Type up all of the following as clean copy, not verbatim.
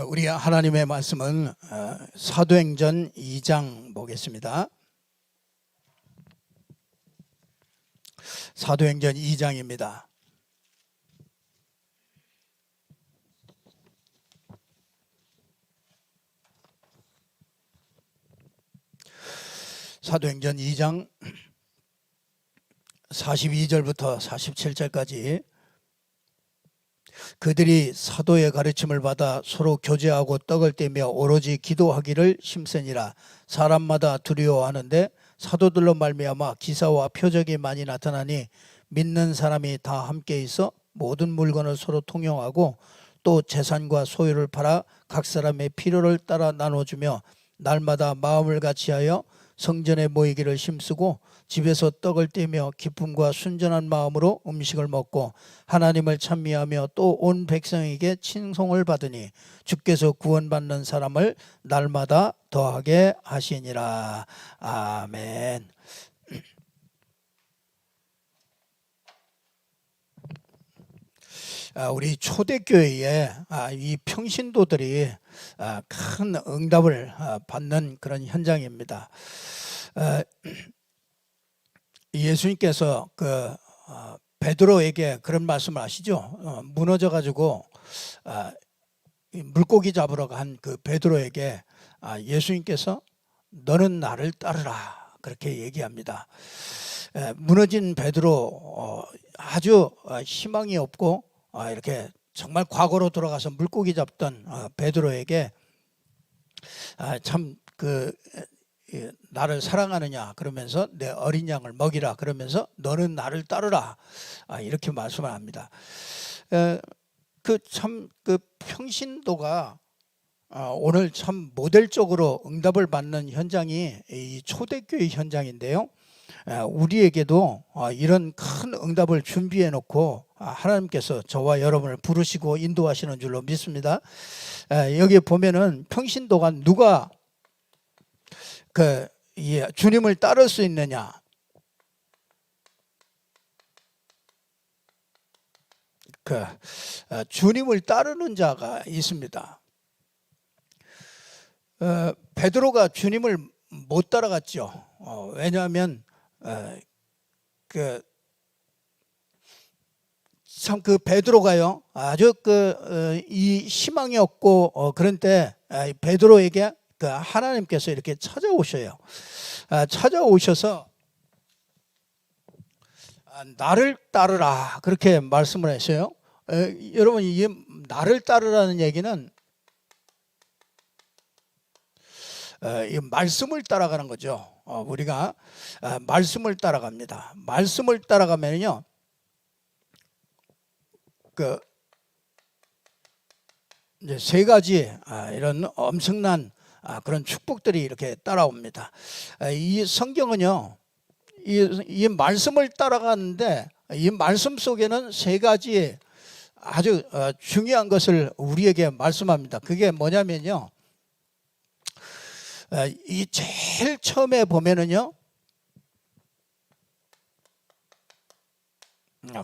우리 하나님의 말씀은 사도행전 2장 보겠습니다. 사도행전 2장입니다. 사도행전 2장 42절부터 47절까지 그들이 사도의 가르침을 받아 서로 교제하고 떡을 떼며 오로지 기도하기를 힘쓰니라. 사람마다 두려워하는데 사도들로 말미암아 기사와 표적이 많이 나타나니 믿는 사람이 다 함께 있어 모든 물건을 서로 통용하고 또 재산과 소유를 팔아 각 사람의 필요를 따라 나눠주며 날마다 마음을 같이하여 성전에 모이기를 힘쓰고 집에서 떡을 떼며 기쁨과 순전한 마음으로 음식을 먹고 하나님을 찬미하며 또 온 백성에게 칭송을 받으니 주께서 구원받는 사람을 날마다 더하게 하시니라. 아멘. 우리 초대교회에 이 평신도들이 큰 응답을 받는 그런 현장입니다. 예수님께서 베드로에게 그런 말씀을 하시죠. 무너져 가지고 물고기 잡으러 간 그 베드로에게 예수님께서 너는 나를 따르라 그렇게 얘기합니다. 무너진 베드로 아주 희망이 없고 이렇게 정말 과거로 돌아가서 물고기 잡던 베드로에게 참 나를 사랑하느냐 그러면서 내 어린 양을 먹이라 그러면서 너는 나를 따르라 이렇게 말씀을 합니다. 그 평신도가 오늘 참 모델적으로 응답을 받는 현장이 이 초대교회 현장인데요. 우리에게도 이런 큰 응답을 준비해 놓고 하나님께서 저와 여러분을 부르시고 인도하시는 줄로 믿습니다. 여기 보면은 평신도가 누가 주님을 따를 수 있느냐? 주님을 따르는 자가 있습니다. 베드로가 주님을 못 따라갔죠. 왜냐하면 참 베드로가요 아주 이 희망이 없고 그런 때 베드로에게 하나님께서 이렇게 찾아오셔요. 찾아오셔서 나를 따르라 그렇게 말씀을 했어요. 여러분 이 나를 따르라는 얘기는 이 말씀을 따라가는 거죠. 우리가 말씀을 따라갑니다. 말씀을 따라가면요 이제 세 가지 이런 엄청난 그런 축복들이 이렇게 따라옵니다. 이 성경은요 이 말씀을 따라가는데 이 말씀 속에는 세 가지 아주 중요한 것을 우리에게 말씀합니다. 그게 뭐냐면요 이 제일 처음에 보면은요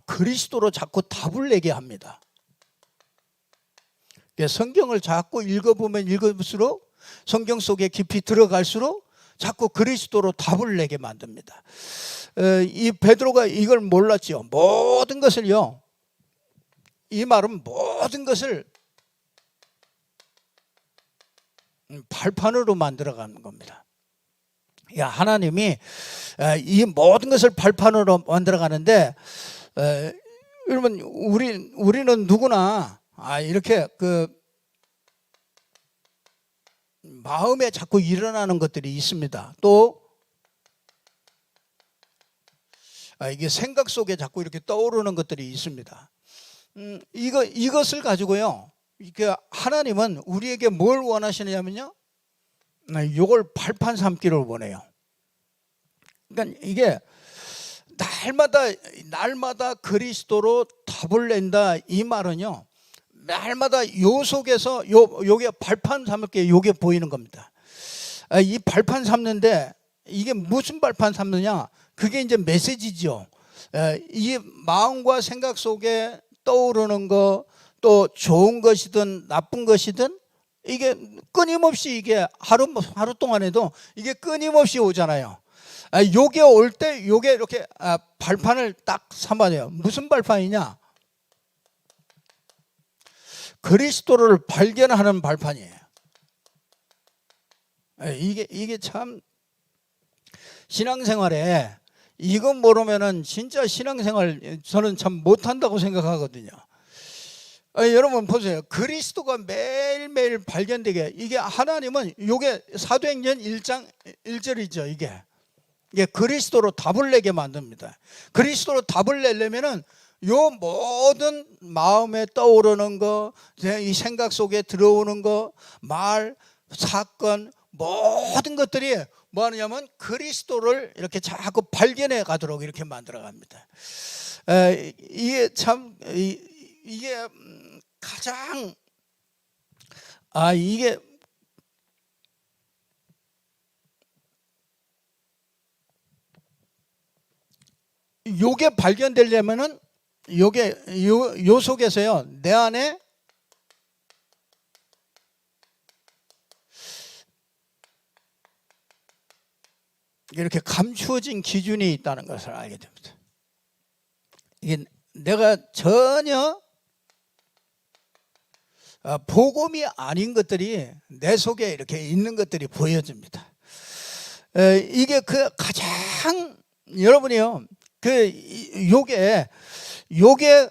그리스도로 자꾸 답을 내게 합니다. 성경을 자꾸 읽어보면 읽을수록 성경 속에 깊이 들어갈수록 자꾸 그리스도로 답을 내게 만듭니다. 이 베드로가 이걸 몰랐죠. 모든 것을요 이 말은 모든 것을 발판으로 만들어가는 겁니다. 하나님이 이 모든 것을 발판으로 만들어가는데 여러분 우리는 누구나 이렇게 마음에 자꾸 일어나는 것들이 있습니다. 또 이게 생각 속에 자꾸 이렇게 떠오르는 것들이 있습니다. 이것을 가지고요 하나님은 우리에게 뭘 원하시냐면요 이걸 발판 삼기를 원해요. 그러니까 이게 날마다 그리스도로 답을 낸다 이 말은요 날마다 요 속에서 요게 발판 삼을 게 요게 보이는 겁니다. 이 발판 삼는데 이게 무슨 발판 삼느냐 그게 이제 메시지죠. 이 마음과 생각 속에 떠오르는 거 또 좋은 것이든 나쁜 것이든 이게 끊임없이 이게 하루 동안에도 이게 끊임없이 오잖아요. 요게 올 때 요게 이렇게 발판을 딱 삼아요. 무슨 발판이냐? 그리스도를 발견하는 발판이에요. 이게 참 신앙생활에 이거 모르면은 진짜 신앙생활 저는 참 못한다고 생각하거든요. 여러분 보세요. 그리스도가 매일매일 발견되게, 이게 하나님은 요게 사도행전 1장 1절이죠. 이게 그리스도로 답을 내게 만듭니다. 그리스도로 답을 내려면은 요 모든 마음에 떠오르는 거, 이 생각 속에 들어오는 거, 말, 사건, 모든 것들이 뭐 하느냐면 그리스도를 이렇게 자꾸 발견해 가도록 이렇게 만들어 갑니다. 이게 참 이게 가장 이게 요게 발견되려면은 요게 요 속에서요 내 안에 이렇게 감추어진 기준이 있다는 것을 알게 됩니다. 이게 내가 전혀 복음이 아닌 것들이 내 속에 이렇게 있는 것들이 보여집니다. 이게 그 가장 여러분이요 요게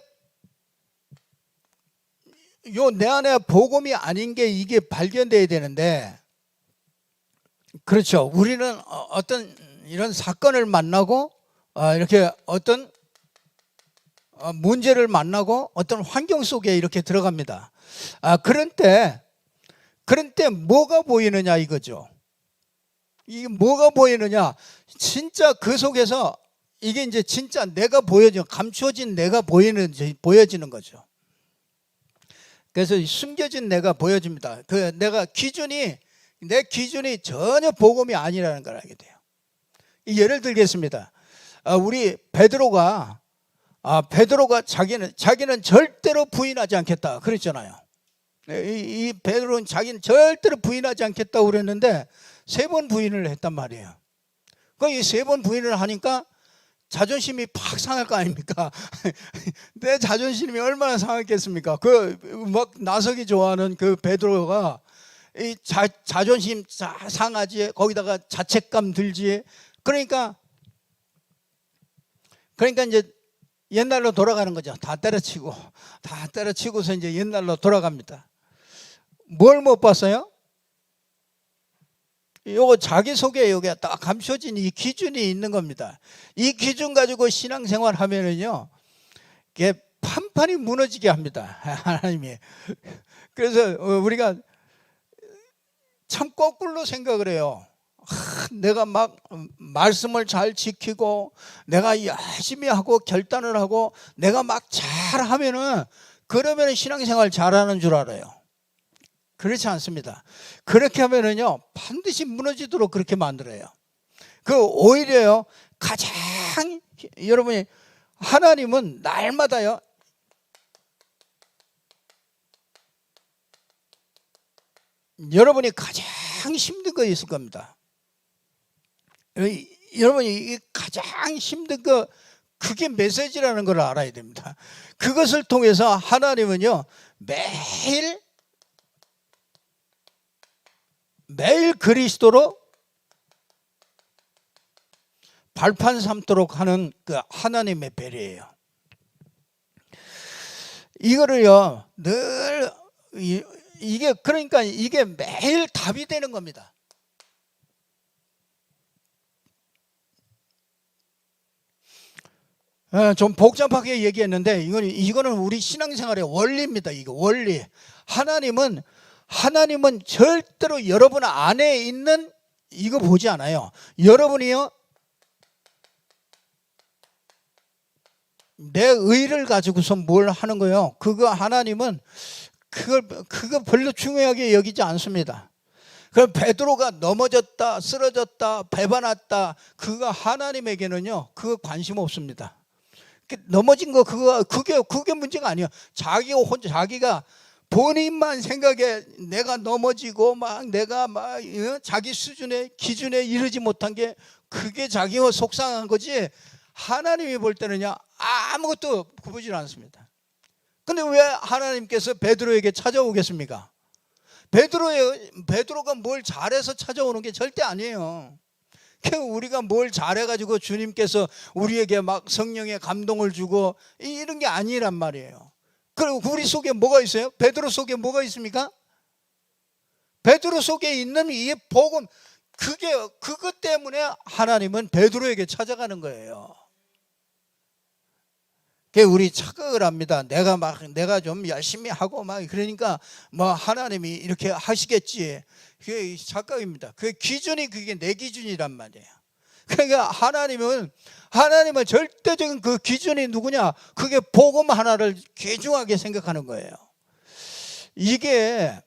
요 내 안에 복음이 아닌 게 이게 발견돼야 되는데, 그렇죠. 우리는 어떤 이런 사건을 만나고 이렇게 어떤 문제를 만나고 어떤 환경 속에 이렇게 들어갑니다. 그런 때 뭐가 보이느냐 이거죠. 이게 뭐가 보이느냐? 진짜 그 속에서 이게 이제 진짜 내가 감추어진 내가 보여지는 거죠. 그래서 숨겨진 내가 보여집니다. 그 내 기준이 전혀 복음이 아니라는 걸 알게 돼요. 예를 들겠습니다. 우리 베드로가 자기는 절대로 부인하지 않겠다 그랬잖아요. 이 베드로는 자기는 절대로 부인하지 않겠다고 그랬는데 3번 부인을 했단 말이에요. 그 이 3번 부인을 하니까 자존심이 팍 상할 거 아닙니까? 내 자존심이 얼마나 상했겠습니까? 그 막 나서기 좋아하는 그 베드로가 이 자존심 상하지, 거기다가 자책감 들지. 그러니까 이제 옛날로 돌아가는 거죠. 다 때려치고서 이제 옛날로 돌아갑니다. 뭘 못 봤어요? 요거 자기 속에 여기에 딱 감춰진 이 기준이 있는 겁니다. 이 기준 가지고 신앙생활 하면은요, 이게 판판이 무너지게 합니다. 하나님이. 그래서 우리가 참 거꾸로 생각을 해요. 내가 막 말씀을 잘 지키고 내가 열심히 하고 결단을 하고 내가 막 잘하면은 그러면 신앙생활 잘하는 줄 알아요. 그렇지 않습니다. 그렇게 하면은요 반드시 무너지도록 그렇게 만들어요. 오히려요 가장 여러분이 하나님은 날마다요 여러분이 가장 힘든 거 있을 겁니다. 여러분이 가장 힘든 거 그게 메시지라는 걸 알아야 됩니다. 그것을 통해서 하나님은요 매일 그리스도로 발판 삼도록 하는 그 하나님의 배려예요. 이거를요 늘 이게 그러니까 이게 매일 답이 되는 겁니다. 좀 복잡하게 얘기했는데 이거는 우리 신앙생활의 원리입니다. 이거 원리. 하나님은 절대로 여러분 안에 있는 이거 보지 않아요. 여러분이요 내 의를 가지고서 뭘 하는 거예요. 그거 하나님은 그거 별로 중요하게 여기지 않습니다. 그럼 베드로가 넘어졌다, 쓰러졌다, 배반했다, 그거 하나님에게는요 그거 관심 없습니다. 넘어진 거 그게 문제가 아니에요. 자기가 본인만 생각에 내가 넘어지고 막 내가 막 자기 수준의 기준에 이르지 못한 게 그게 자기가 속상한 거지, 하나님이 볼 때는요 아무것도 구부질 않습니다. 근데 왜 하나님께서 베드로에게 찾아오겠습니까? 베드로가 뭘 잘해서 찾아오는 게 절대 아니에요. 우리가 뭘 잘해가지고 주님께서 우리에게 막 성령의 감동을 주고 이런 게 아니란 말이에요. 그리고 우리 속에 뭐가 있어요? 베드로 속에 뭐가 있습니까? 베드로 속에 있는 이 복음, 그것 때문에 하나님은 베드로에게 찾아가는 거예요. 우리 착각을 합니다. 내가 좀 열심히 하고 막 그러니까 뭐 하나님이 이렇게 하시겠지. 그게 착각입니다. 그 기준이 그게 내 기준이란 말이에요. 그러니까 하나님은 절대적인 그 기준이 누구냐? 그게 복음 하나를 귀중하게 생각하는 거예요. 이게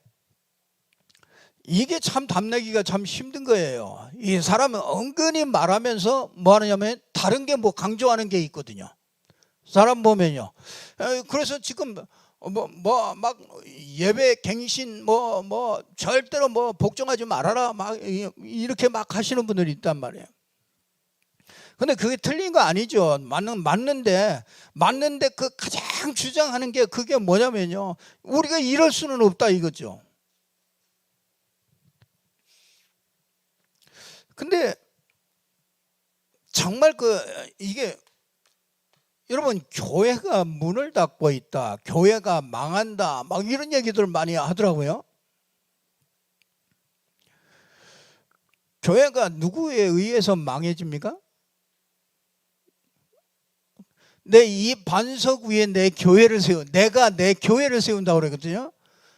참 답내기가 참 힘든 거예요. 이 사람은 은근히 말하면서 뭐 하느냐면 다른 게 뭐 강조하는 게 있거든요. 사람 보면요. 그래서 지금 막 예배 갱신 절대로 복종하지 말아라 막 이렇게 막 하시는 분들이 있단 말이에요. 근데 그게 틀린 거 아니죠. 맞는데 그 가장 주장하는 게 그게 뭐냐면요, 우리가 이럴 수는 없다 이거죠. 근데 정말 이게 여러분, 교회가 문을 닫고 있다, 교회가 망한다 막 이런 얘기들 많이 하더라고요. 교회가 누구에 의해서 망해집니까? 이 반석 위에 내가 내 교회를 세운다고 그러거든요.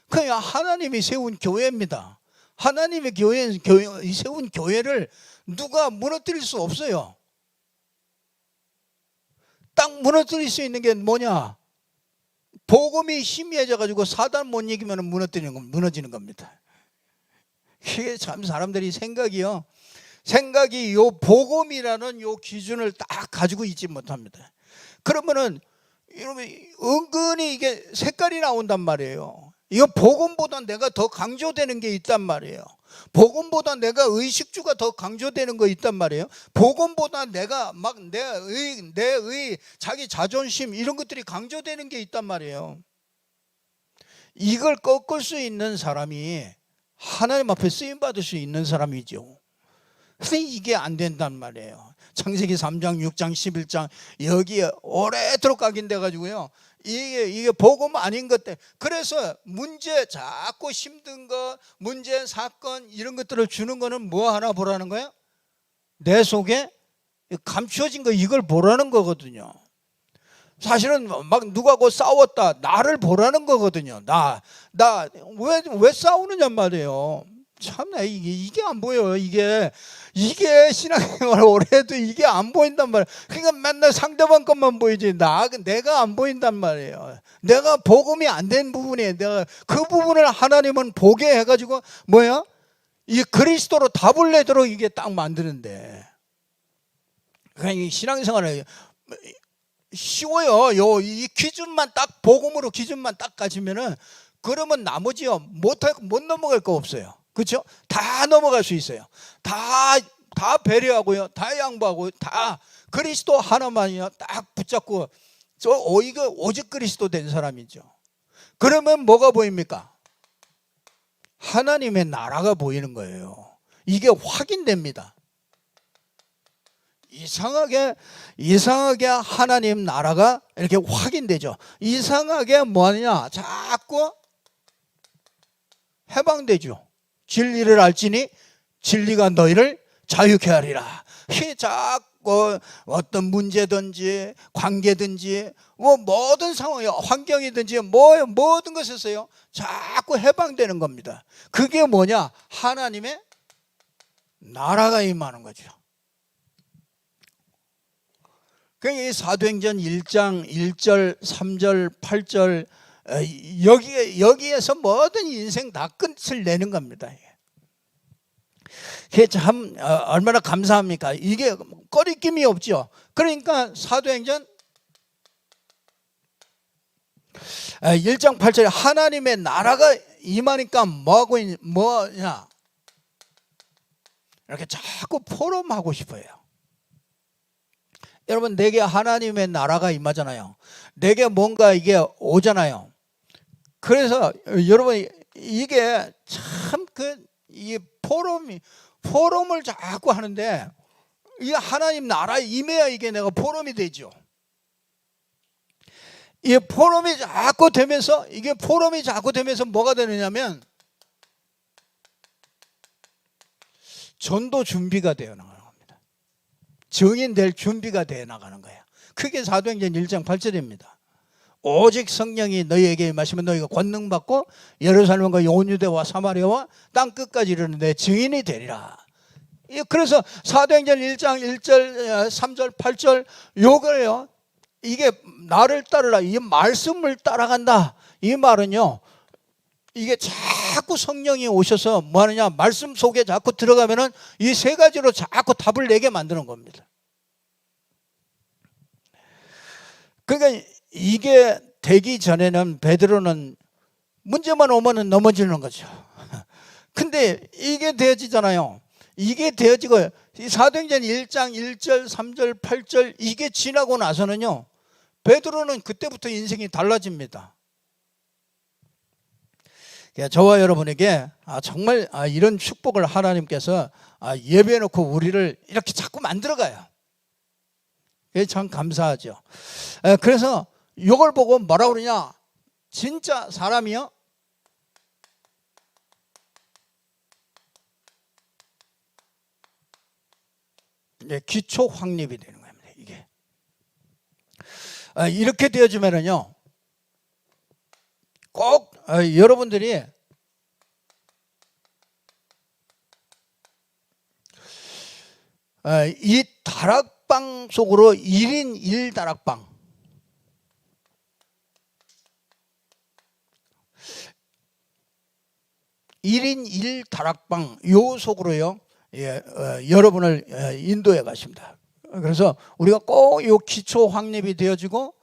그냥 하나님이 세운 교회입니다. 하나님의 세운 교회를 누가 무너뜨릴 수 없어요. 딱 무너뜨릴 수 있는 게 뭐냐? 복음이 희미해져 가지고 사단 못 이기면 무너지는 겁니다. 이게 참 사람들이 생각이 요 복음이라는 요 기준을 딱 가지고 있지 못합니다. 그러면은 여러분 은근히 이게 색깔이 나온단 말이에요. 이거 복음보다 내가 더 강조되는 게 있단 말이에요. 복음보다 내가 의식주가 더 강조되는 거 있단 말이에요. 복음보다 내가 막 내 자기 자존심 이런 것들이 강조되는 게 있단 말이에요. 이걸 꺾을 수 있는 사람이 하나님 앞에 쓰임 받을 수 있는 사람이죠. 근데 이게 안 된단 말이에요. 창세기 3장, 6장, 11장 여기에 오래도록 각인돼 가지고요. 이게 복음 아닌 것 때문에, 그래서 자꾸 힘든 거, 문제, 사건 이런 것들을 주는 거는 뭐 하나 보라는 거예요? 내 속에 감추어진 거, 이걸 보라는 거거든요. 사실은 막 누구하고 싸웠다, 나를 보라는 거거든요. 왜 싸우느냐 말이에요. 참나 이게 안 보여요. 이게 신앙생활 오래 해도 이게 안 보인단 말이에요. 그러니까 맨날 상대방 것만 보이지 내가 안 보인단 말이에요. 내가 복음이 안 된 부분이에요. 내가 그 부분을 하나님은 보게 해가지고 이 그리스도로 답을 내도록 이게 딱 만드는데, 그러니까 이 신앙생활을 쉬워요. 이 기준만 딱 복음으로 기준만 딱 가지면은, 그러면 나머지요 못 넘어갈 거 없어요. 그렇죠? 다 넘어갈 수 있어요. 다 배려하고요, 다 양보하고, 다 그리스도 하나만이요 딱 붙잡고, 이거 오직 그리스도 된 사람이죠. 그러면 뭐가 보입니까? 하나님의 나라가 보이는 거예요. 이게 확인됩니다. 이상하게 하나님 나라가 이렇게 확인되죠. 이상하게 뭐하냐? 자꾸 해방되죠. 진리를 알지니 진리가 너희를 자유케 하리라. 자꾸 어떤 문제든지 관계든지 모든 상황이, 환경이든지 모든 것에서요 자꾸 해방되는 겁니다. 그게 뭐냐? 하나님의 나라가 임하는 거죠. 이 사도행전 1장 1절 3절 8절 여기에서 모든 인생 다 끝을 내는 겁니다. 이게 참 얼마나 감사합니까? 이게 꺼리낌이 없죠. 그러니까 사도행전 1장 8절에 하나님의 나라가 임하니까 뭐냐? 이렇게 자꾸 포럼하고 싶어요. 여러분, 내게 하나님의 나라가 임하잖아요. 내게 뭔가 이게 오잖아요. 그래서 여러분, 이게 참 이 포럼을 자꾸 하는데, 이 하나님 나라에 임해야 이게 내가 포럼이 되죠. 이 포럼이 자꾸 되면서 뭐가 되느냐면 전도 준비가 되어 나가는 겁니다. 증인될 준비가 되어 나가는 거예요. 그게 사도행전 1장 8절입니다. 오직 성령이 너희에게 임하시면 너희가 권능 받고 예루살렘과 온 유대와 사마리아와 땅 끝까지 이르는 내 증인이 되리라. 그래서 사도행전 1장 1절 3절 8절 요거예요. 이게 나를 따르라, 이 말씀을 따라간다. 이 말은요, 이게 자꾸 성령이 오셔서 뭐 하느냐, 말씀 속에 자꾸 들어가면은 이 세 가지로 자꾸 답을 내게 만드는 겁니다. 그러니까 이게 되기 전에는 베드로는 문제만 오면은 넘어지는 거죠. 근데 이게 되어지잖아요. 이게 되어지고 사도행전 1장 1절 3절 8절 이게 지나고 나서는요, 베드로는 그때부터 인생이 달라집니다. 저와 여러분에게 정말 이런 축복을 하나님께서 예배해 놓고 우리를 이렇게 자꾸 만들어가요. 참 감사하죠. 그래서 이걸 보고 뭐라고 그러냐, 진짜 사람이요, 기초 확립이 되는 겁니다. 이게 이렇게 되어지면은요, 꼭 여러분들이 이 다락방 속으로 1인 1다락방, 요 속으로요, 여러분을 인도해 가십니다. 그래서 우리가 꼭 요 기초 확립이 되어지고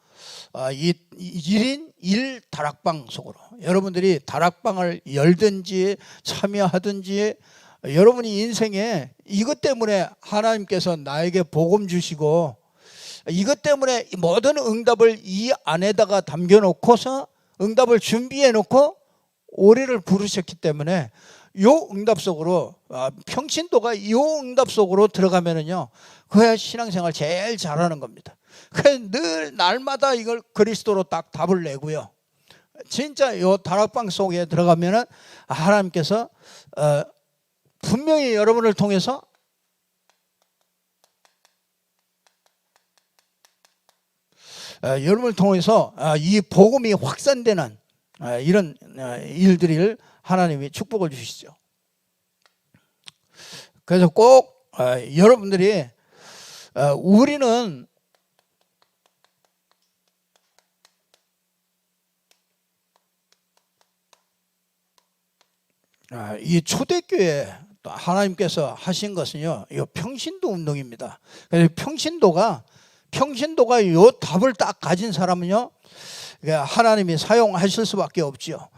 이 1인 1다락방 속으로 여러분들이 다락방을 열든지 참여하든지, 여러분이 인생에 이것 때문에 하나님께서 나에게 복음 주시고 이것 때문에 모든 응답을 이 안에다가 담겨놓고서 응답을 준비해 놓고 우리를 부르셨기 때문에 요 응답 속으로, 평신도가 요 응답 속으로 들어가면은요, 그야 신앙생활 제일 잘하는 겁니다. 그래서 늘 날마다 이걸 그리스도로 딱 답을 내고요, 진짜 요 다락방 속에 들어가면은 하나님께서 분명히 여러분을 통해서 이 복음이 확산되는 이런 일들을 하나님이 축복을 주시죠. 그래서 꼭 여러분들이 우리는 이 초대교회 하나님께서 하신 것은요, 이 평신도 운동입니다. 그래서 평신도가 이 답을 딱 가진 사람은요, 하나님이 사용하실 수밖에 없죠.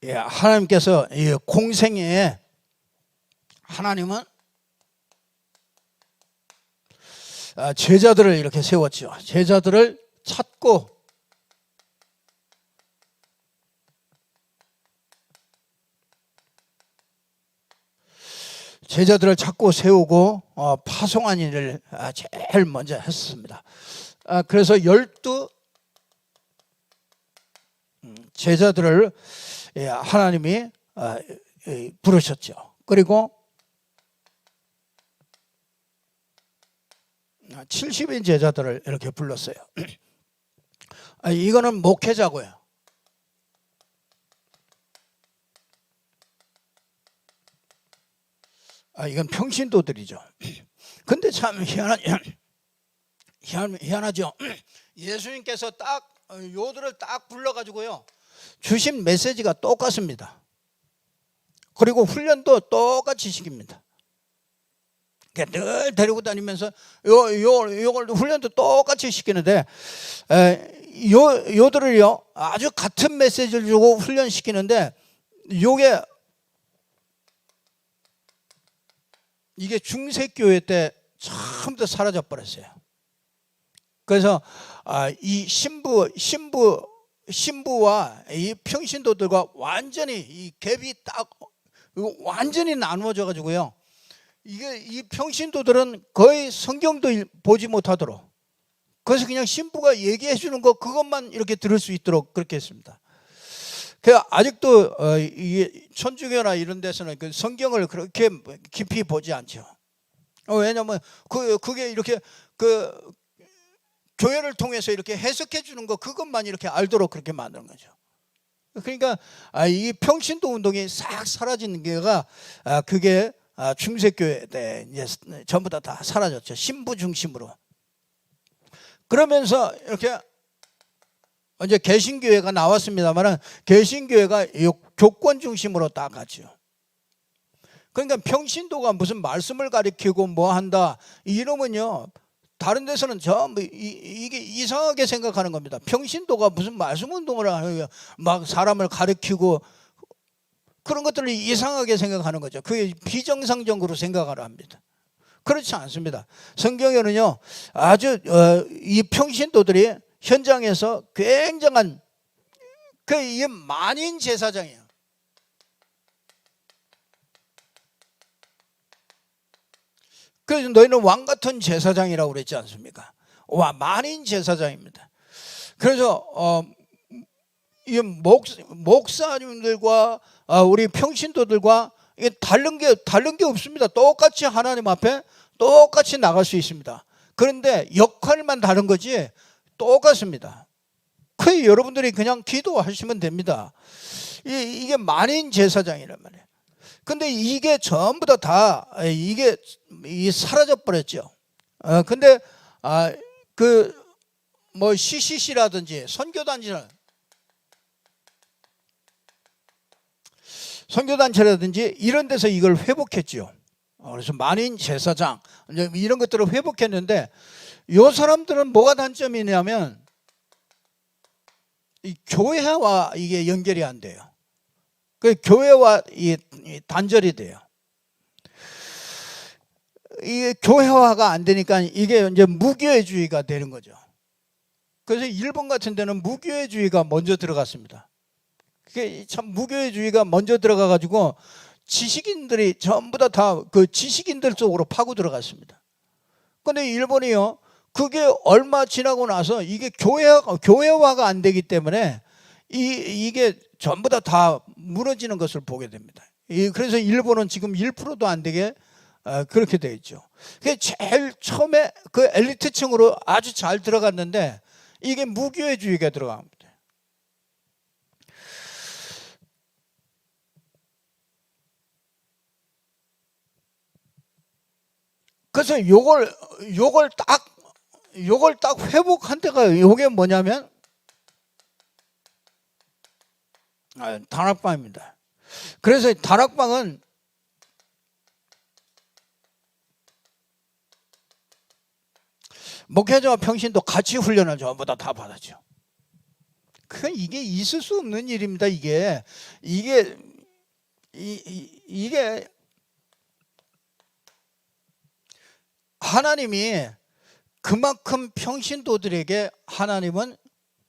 하나님께서 이 공생에, 하나님은 제자들을 이렇게 세웠죠. 제자들을 찾고 세우고 파송한 일을 제일 먼저 했습니다. 그래서 12 제자들을 하나님이 부르셨죠. 그리고 70인 제자들을 이렇게 불렀어요. 이거는 목회자고요. 이건 평신도들이죠. 근데 참 희한하죠. 예수님께서 딱 요들을 딱 불러가지고요, 주신 메시지가 똑같습니다. 그리고 훈련도 똑같이 시킵니다. 늘 데리고 다니면서 요걸 훈련도 똑같이 시키는데 요들을요 아주 같은 메시지를 주고 훈련시키는데 이게 중세교회 때 처음부터 사라져 버렸어요. 그래서 이 신부와 이 평신도들과 완전히 이 갭이 딱 완전히 나누어져 가지고요. 이 평신도들은 거의 성경도 보지 못하도록, 그래서 그냥 신부가 얘기해 주는 거 그것만 이렇게 들을 수 있도록 그렇게 했습니다. 아직도 이 천주교나 이런 데서는 그 성경을 그렇게 깊이 보지 않죠. 왜냐하면 그게 이렇게 그 교회를 통해서 이렇게 해석해 주는 거 그것만 이렇게 알도록 그렇게 만드는 거죠. 그러니까 이 평신도 운동이 싹 사라지는 게가 그게 중세교회 때 이제 전부 다 사라졌죠. 신부 중심으로. 그러면서 이렇게 이제 개신교회가 나왔습니다만은 개신교회가 교권 중심으로 딱 가죠. 그러니까 평신도가 무슨 말씀을 가리키고 뭐 한다 이러면요 다른 데서는 전부 이게 이상하게 생각하는 겁니다. 평신도가 무슨 말씀 운동을 하는 막 사람을 가리키고 그런 것들을 이상하게 생각하는 거죠. 그게 비정상적으로 생각하려 합니다. 그렇지 않습니다. 성경에는요 아주 이 평신도들이 현장에서 굉장한 이게 만인 제사장이에요. 그래서 너희는 왕 같은 제사장이라고 그랬지 않습니까? 만인 제사장입니다. 그래서 이 목사님들과 우리 평신도들과 이게 다른 게 없습니다. 똑같이 하나님 앞에 똑같이 나갈 수 있습니다. 그런데 역할만 다른 거지 똑같습니다. 그 여러분들이 그냥 기도하시면 됩니다. 이게 만인 제사장이란 말이에요. 근데 이게 전부 다 이게 사라져 버렸죠. 근데 뭐 CCC라든지 선교단체라든지 이런 데서 이걸 회복했죠. 그래서 만인 제사장 이런 것들을 회복했는데 이 사람들은 뭐가 단점이냐면 이 교회와 이게 연결이 안 돼요. 그 교회와 이 단절이 돼요. 이게 교회화가 안 되니까 이게 이제 무교회주의가 되는 거죠. 그래서 일본 같은 데는 무교회주의가 먼저 들어갔습니다. 그게 참 무교회주의가 먼저 들어가 가지고 지식인들이 전부 다 그 지식인들 쪽으로 파고 들어갔습니다. 근데 일본이요 그게 얼마 지나고 나서 이게 교회화가 안 되기 때문에 이게 전부 다 무너지는 것을 보게 됩니다. 그래서 일본은 지금 1%도 안 되게 그렇게 되어 있죠. 그게 제일 처음에 그 엘리트층으로 아주 잘 들어갔는데 이게 무교회주의가 들어갑니다. 그래서 요걸 딱 회복한 데가 요게 뭐냐면 다락방입니다. 그래서 다락방은 목회자와 평신도 같이 훈련을 전부 다 받았죠. 이게 있을 수 없는 일입니다. 이게 하나님이 그만큼 평신도들에게 하나님은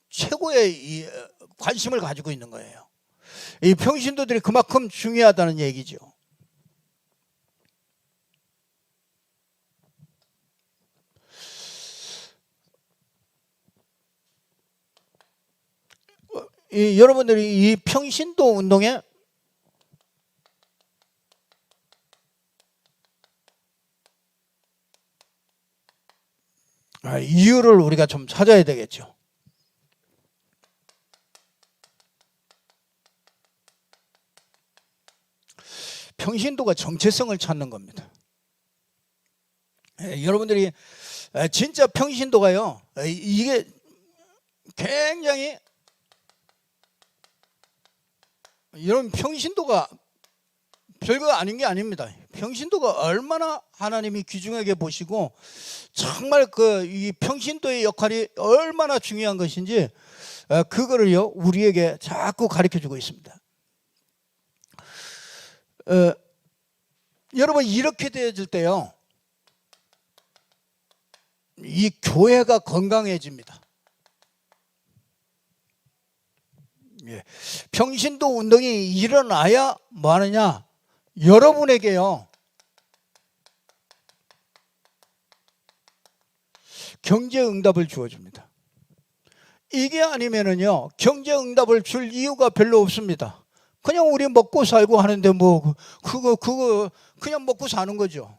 최고의 관심을 가지고 있는 거예요. 이 평신도들이 그만큼 중요하다는 얘기죠. 여러분들이 이 평신도 운동에 이유를 우리가 좀 찾아야 되겠죠. 평신도가 정체성을 찾는 겁니다. 여러분들이 진짜 평신도가요 이게 굉장히 여러분 평신도가 별거 아닌 게 아닙니다. 평신도가 얼마나 하나님이 귀중하게 보시고 정말 이 평신도의 역할이 얼마나 중요한 것인지 그거를요 우리에게 자꾸 가르쳐주고 있습니다. 여러분 이렇게 되어질 때요 이 교회가 건강해집니다. 예. 평신도 운동이 일어나야 뭐 하느냐? 여러분에게요 경제 응답을 주어줍니다. 이게 아니면은요 경제 응답을 줄 이유가 별로 없습니다. 그냥 우리 먹고 살고 하는데 뭐 그거 그냥 먹고 사는 거죠.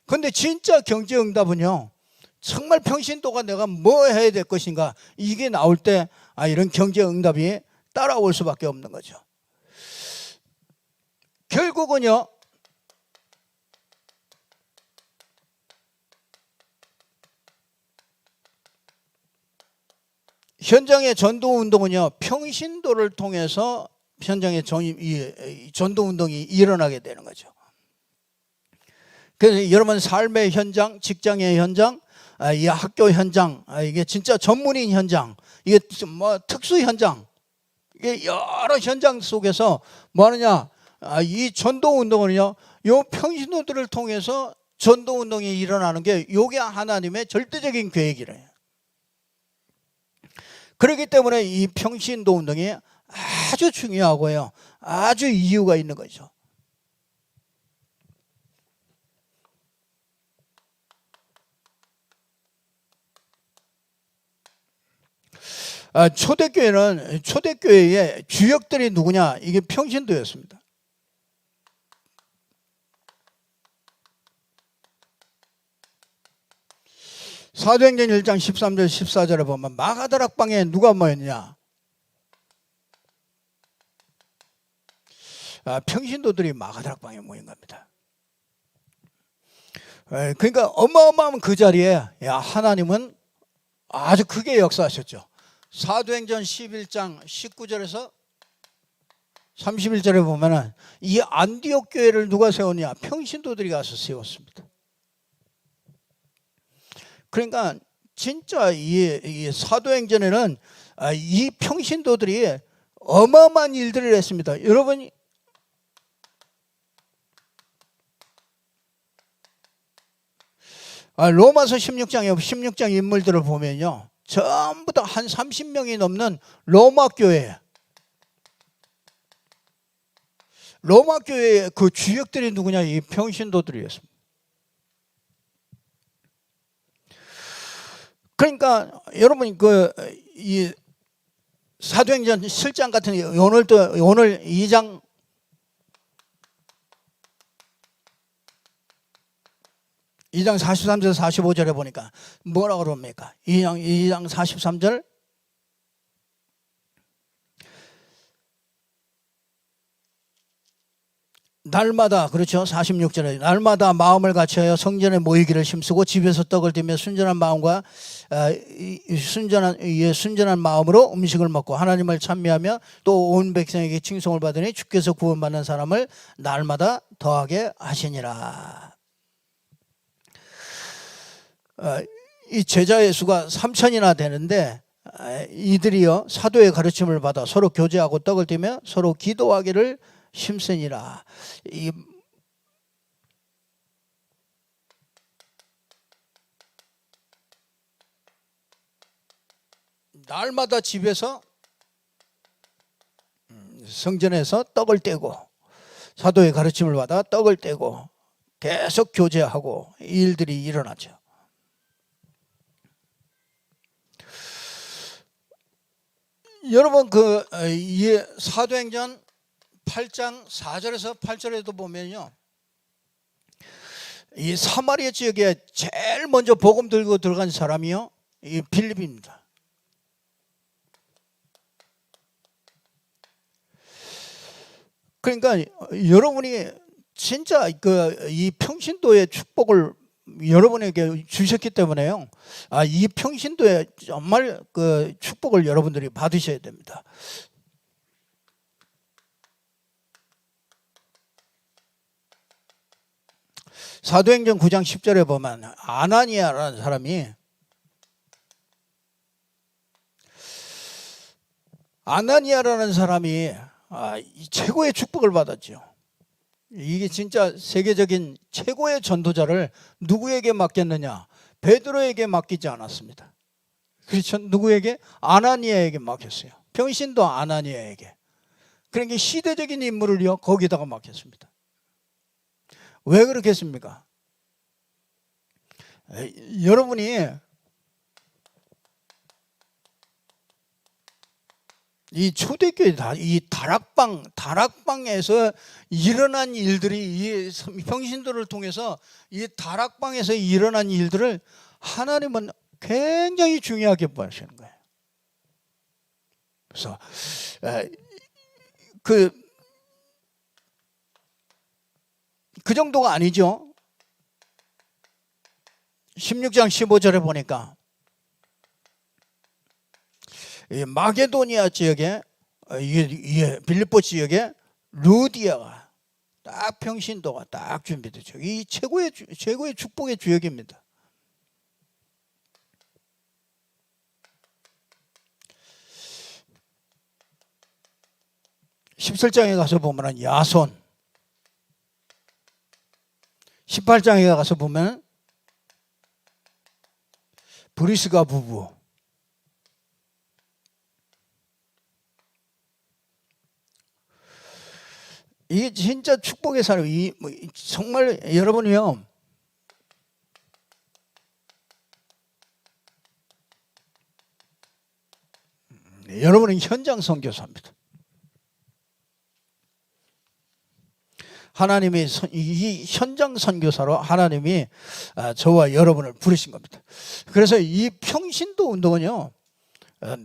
근데 진짜 경제 응답은요 정말 평신도가 내가 뭐 해야 될 것인가 이게 나올 때 이런 경제 응답이 따라올 수밖에 없는 거죠. 결국은요 현장의 전도운동은요 평신도를 통해서 현장의 전도운동이 일어나게 되는 거죠. 그래서 여러분 삶의 현장, 직장의 현장, 이 학교 현장, 이게 진짜 전문인 현장, 이게 뭐 특수 현장, 이게 여러 현장 속에서 뭐 하느냐? 이 전도운동은요, 요 평신도들을 통해서 전도운동이 일어나는 게 요게 하나님의 절대적인 계획이래요. 그렇기 때문에 이 평신도운동이 아주 중요하고요, 아주 이유가 있는 거죠. 초대교회의 주역들이 누구냐? 이게 평신도였습니다. 사도행전 1장 13절 14절에 보면 마가다락방에 누가 모였냐? 평신도들이 마가다락방에 모인 겁니다. 그러니까 어마어마한 그 자리에 하나님은 아주 크게 역사하셨죠. 사도행전 11장 19절에서 31절에 보면은 이 안디옥 교회를 누가 세웠냐? 평신도들이 가서 세웠습니다. 그러니까 진짜 이 사도행전에는 이 평신도들이 어마어마한 일들을 했습니다. 여러분 로마서 16장 인물들을 보면요 전부 다 한 30명이 넘는 로마 교회의 그 주역들이 누구냐? 이 평신도들이었습니다. 그러니까 여러분 이 사도행전 7장 같은 오늘 2장 43절 45절에 보니까 뭐라고 그럽니까? 2장 43절 날마다 그렇죠. 46절에 날마다 마음을 같이하여 성전에 모이기를 힘쓰고 집에서 떡을 떼며 순전한 마음과 순전한 마음으로 음식을 먹고 하나님을 찬미하며 또 온 백성에게 칭송을 받으니 주께서 구원받는 사람을 날마다 더하게 하시니라. 이 제자의 수가 3,000이나 되는데 이들이요 사도의 가르침을 받아 서로 교제하고 떡을 떼며 서로 기도하기를 힘쓰니라. 날마다 집에서 성전에서 떡을 떼고 사도의 가르침을 받아 떡을 떼고 계속 교제하고 일들이 일어나죠. 여러분 이 사도행전 8장 4절에서 8절에도 보면요 이 사마리아 지역에 제일 먼저 복음 들고 들어간 사람이요 이 빌립입니다. 그러니까 여러분이 진짜 이 평신도의 축복을 여러분에게 주셨기 때문에요. 이 평신도의 정말 축복을 여러분들이 받으셔야 됩니다. 사도행전 9장 10절에 보면 아나니아라는 사람이 최고의 축복을 받았죠. 이게 진짜 세계적인 최고의 전도자를 누구에게 맡겼느냐? 베드로에게 맡기지 않았습니다. 그렇죠? 누구에게? 아나니아에게 맡겼어요. 평신도 아나니아에게. 그러니까 시대적인 인물을요 거기다가 맡겼습니다. 왜 그렇겠습니까? 여러분이 이 초대교회 이 다락방에서 일어난 일들이, 이 평신도를 통해서 이 다락방에서 일어난 일들을 하나님은 굉장히 중요하게 보시는 거예요. 그래서 그 정도가 아니죠. 16장 15절에 보니까 마게도니아 지역에, 빌립보 지역에 루디아가 딱 평신도가 딱 준비되죠. 이 최고의 축복의 주역입니다. (17장에) 가서 보면 야손, 18장에 가서 보면 브리스가 부부, 이게 진짜 축복의 사람. 정말 여러분이요, 여러분은 현장 선교사입니다. 하나님이 이 현장 선교사로 하나님이 저와 여러분을 부르신 겁니다. 그래서 이 평신도 운동은요,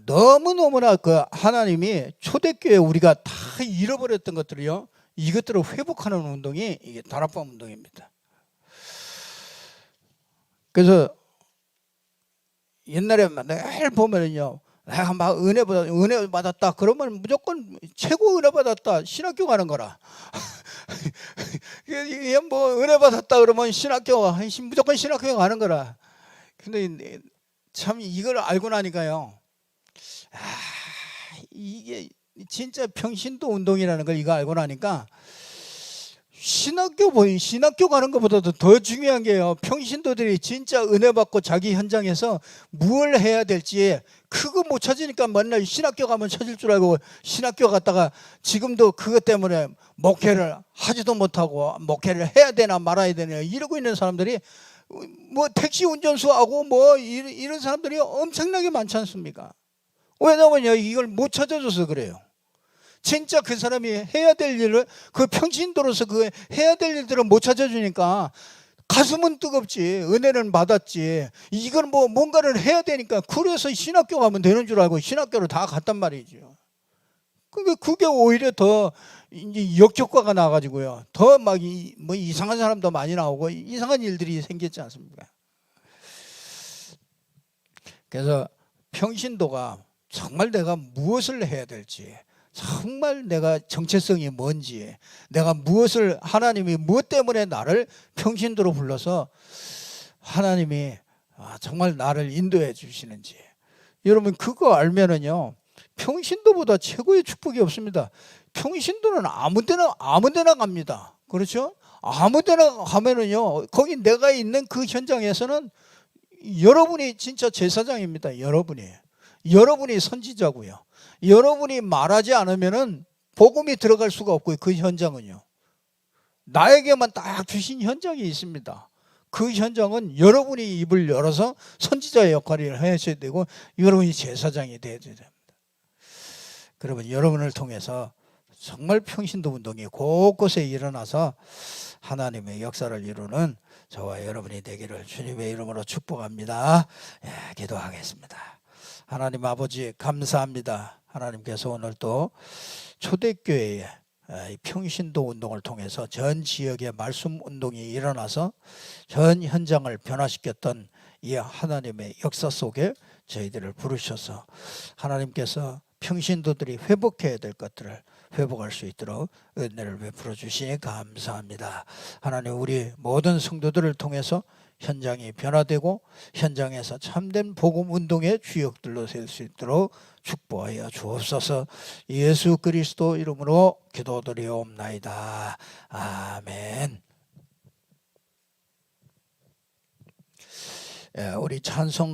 너무너무나 하나님이 초대교회 우리가 다 잃어버렸던 것들이요, 이것들을 회복하는 운동이 이게 다락방 운동입니다. 그래서 옛날에 늘 보면은요, 내가 막 은혜 받았다 그러면 무조건 최고 은혜 받았다 신학교 가는 거라. 뭐 은혜 받았다 그러면 무조건 신학교 가는 거라. 근데 참 이걸 알고 나니까요, 이게 진짜 평신도 운동이라는 걸 이거 알고 나니까 신학교 가는 것보다도 더 중요한 게요, 평신도들이 진짜 은혜 받고 자기 현장에서 뭘 해야 될지 그거 못 찾으니까 맨날 신학교 가면 찾을 줄 알고 신학교 갔다가 지금도 그것 때문에 목회를 하지도 못하고 목회를 해야 되나 말아야 되나 이러고 있는 사람들이, 뭐 택시 운전수하고 뭐 이런 사람들이 엄청나게 많지 않습니까? 왜냐면요, 이걸 못 찾아줘서 그래요. 진짜 그 사람이 해야 될 일을, 그 평신도로서 해야 될 일들을 못 찾아주니까 가슴은 뜨겁지, 은혜는 받았지, 이건 뭐 뭔가를 해야 되니까 그래서 신학교 가면 되는 줄 알고 신학교를 다 갔단 말이죠. 그게 오히려 더 이제 역효과가 나가지고요, 더 막 뭐 이상한 사람도 많이 나오고 이상한 일들이 생겼지 않습니까? 그래서 평신도가 정말 내가 무엇을 해야 될지, 정말 내가 정체성이 뭔지, 내가 무엇을, 하나님이 무엇 때문에 나를 평신도로 불러서 하나님이 정말 나를 인도해 주시는지, 여러분 그거 알면은요, 평신도보다 최고의 축복이 없습니다. 평신도는 아무 데나 갑니다. 그렇죠? 아무 데나 가면은요, 거기 내가 있는 그 현장에서는 여러분이 진짜 제사장입니다. 여러분이 선지자고요. 여러분이 말하지 않으면은 복음이 들어갈 수가 없고요. 그 현장은요, 나에게만 딱 주신 현장이 있습니다. 그 현장은 여러분이 입을 열어서 선지자의 역할을 하셔야 되고, 여러분이 제사장이 되어야 됩니다. 그러면 여러분을 통해서 정말 평신도 운동이 곳곳에 일어나서 하나님의 역사를 이루는 저와 여러분이 되기를 주님의 이름으로 축복합니다. 기도하겠습니다. 하나님 아버지 감사합니다. 하나님께서 오늘 또 초대교회의 평신도 운동을 통해서 전 지역에 말씀 운동이 일어나서 전 현장을 변화시켰던 이 하나님의 역사 속에 저희들을 부르셔서 하나님께서 평신도들이 회복해야 될 것들을 회복할 수 있도록 은혜를 베풀어 주시니 감사합니다. 하나님, 우리 모든 성도들을 통해서 현장이 변화되고 현장에서 참된 복음 운동의 주역들로 될 수 있도록 축복하여 주옵소서. 예수 그리스도 이름으로 기도드리옵나이다. 아멘. 우리 찬송